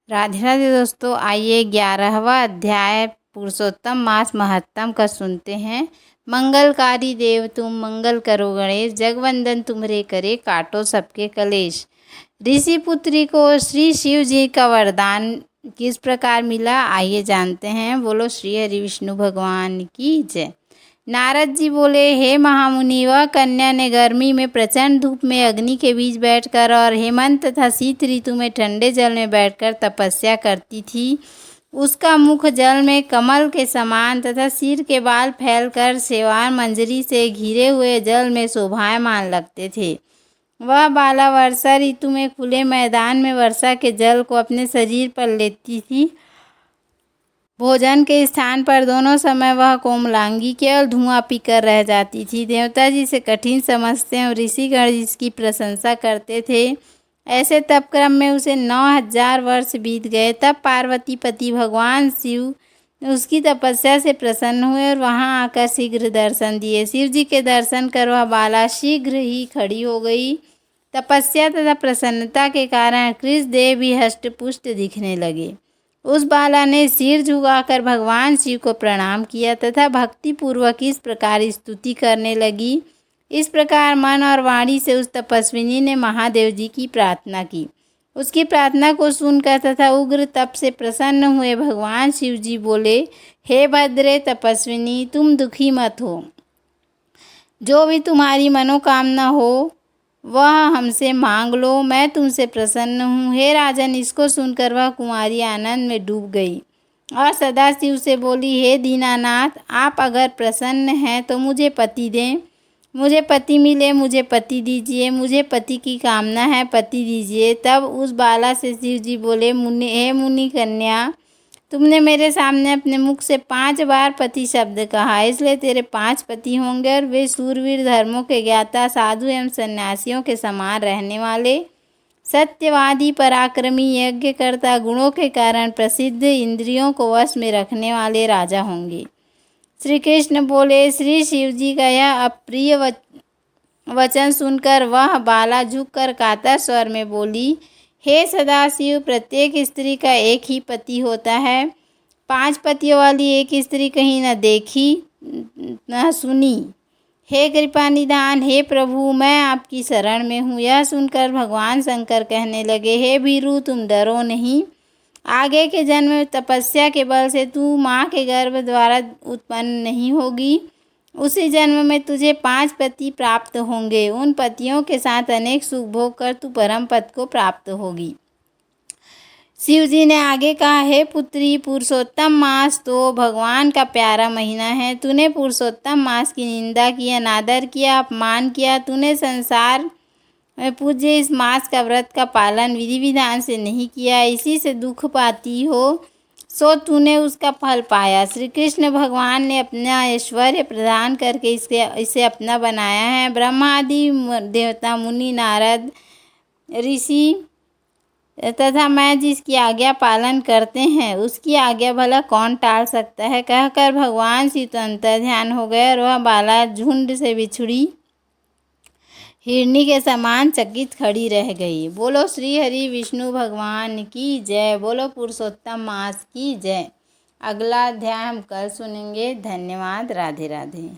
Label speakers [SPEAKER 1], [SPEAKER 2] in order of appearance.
[SPEAKER 1] राधे राधे दोस्तों, आइए 11वां अध्याय पुरुषोत्तम मास महत्तम का सुनते हैं। मंगलकारी देव तुम मंगल करो गणेश, जगवंदन तुम्हारे करे काटो सबके कलेश। ऋषि पुत्री को श्री शिव जी का वरदान किस प्रकार मिला, आइए जानते हैं। बोलो श्री हरि विष्णु भगवान की जय। नारद जी बोले, हे महामुनि, वह कन्या ने गर्मी में प्रचंड धूप में अग्नि के बीच बैठकर और हेमंत तथा शीत ऋतु में ठंडे जल में बैठकर तपस्या करती थी। उसका मुख जल में कमल के समान तथा सिर के बाल फैलकर शेवार मंजरी से घिरे हुए जल में शोभायमान लगते थे। वह बाला वर्षा ऋतु में खुले मैदान में वर्षा के जल को अपने शरीर पर लेती थी। भोजन के स्थान पर दोनों समय वह कोमलांगी केवल धुआं पीकर रह जाती थी। देवता जी से कठिन समझते और ऋषिगण जिसकी प्रशंसा करते थे। ऐसे तप क्रम में उसे 9000 वर्ष बीत गए। तब पार्वती पति भगवान शिव उसकी तपस्या से प्रसन्न हुए और वहां आकर शीघ्र दर्शन दिए। शिव जी के दर्शन कर वह बाला शीघ्र ही खड़ी हो गई। तपस्या तथा प्रसन्नता के कारण कृष्ण देव भी हष्टपुष्ट दिखने लगे। उस बाला ने सिर झुकाकर भगवान शिव को प्रणाम किया तथा भक्ति पूर्वक इस प्रकार स्तुति करने लगी। इस प्रकार मन और वाणी से उस तपस्विनी ने महादेव जी की प्रार्थना की। उसकी प्रार्थना को सुनकर तथा उग्र तप से प्रसन्न हुए भगवान शिव जी बोले, हे भद्रे तपस्विनी, तुम दुखी मत हो। जो भी तुम्हारी मनोकामना हो वह हमसे मांग लो, मैं तुमसे प्रसन्न हूँ। हे राजन, इसको सुनकर वह कुमारी आनंद में डूब गई और सदा शिव से बोली, हे दीनानाथ, आप अगर प्रसन्न हैं तो मुझे पति दें। मुझे पति मिले, मुझे पति दीजिए। मुझे पति की कामना है, पति दीजिए। तब उस बाला से शिव जी बोले, हे मुनि कन्या, तुमने मेरे सामने अपने मुख से 5 बार पति शब्द कहा, इसलिए तेरे 5 पति होंगे और वे शूरवीर, धर्मों के ज्ञाता, साधु एवं सन्यासियों के समान रहने वाले, सत्यवादी, पराक्रमी, यज्ञकर्ता, गुणों के कारण प्रसिद्ध, इंद्रियों को वश में रखने वाले राजा होंगे। श्री कृष्ण बोले। श्री शिव जी का यह अप्रिय वचन सुनकर वह बाला झुककर कातर स्वर में बोली, हे सदाशिव, प्रत्येक स्त्री का एक ही पति होता है। 5 पतियों वाली एक स्त्री कहीं न देखी न सुनी। हे कृपा निधान, हे प्रभु, मैं आपकी शरण में हूँ। यह सुनकर भगवान शंकर कहने लगे, हे भीरू, तुम डरो नहीं। आगे के जन्म में तपस्या के बल से तू माँ के गर्भ द्वारा उत्पन्न नहीं होगी। उसी जन्म में तुझे 5 पति प्राप्त होंगे। उन पतियों के साथ अनेक सुख भोग कर तू परम पद को प्राप्त होगी। शिव जी ने आगे कहा, हे पुत्री, पुरुषोत्तम मास तो भगवान का प्यारा महीना है। तूने पुरुषोत्तम मास की निंदा की, अनादर किया, अपमान किया। तूने संसार में पूज्य इस मास का व्रत का पालन विधि विधान से नहीं किया, इसी से दुख पाती हो, सो तूने उसका फल पाया। श्री कृष्ण भगवान ने अपना ऐश्वर्य प्रदान करके इसे अपना बनाया है। ब्रह्मा आदि देवता, मुनि, नारद, ऋषि तथा मैं जिसकी आज्ञा पालन करते हैं उसकी आज्ञा भला कौन टाल सकता है। कहकर भगवान शिव तो अंतर्ध्यान हो गए और वह बाला झुंड से बिछुड़ी हिरनी के समान चकित खड़ी रह गई। बोलो श्री हरि विष्णु भगवान की जय। बोलो पुरुषोत्तम मास की जय। अगला अध्याय हम कल सुनेंगे। धन्यवाद। राधे राधे।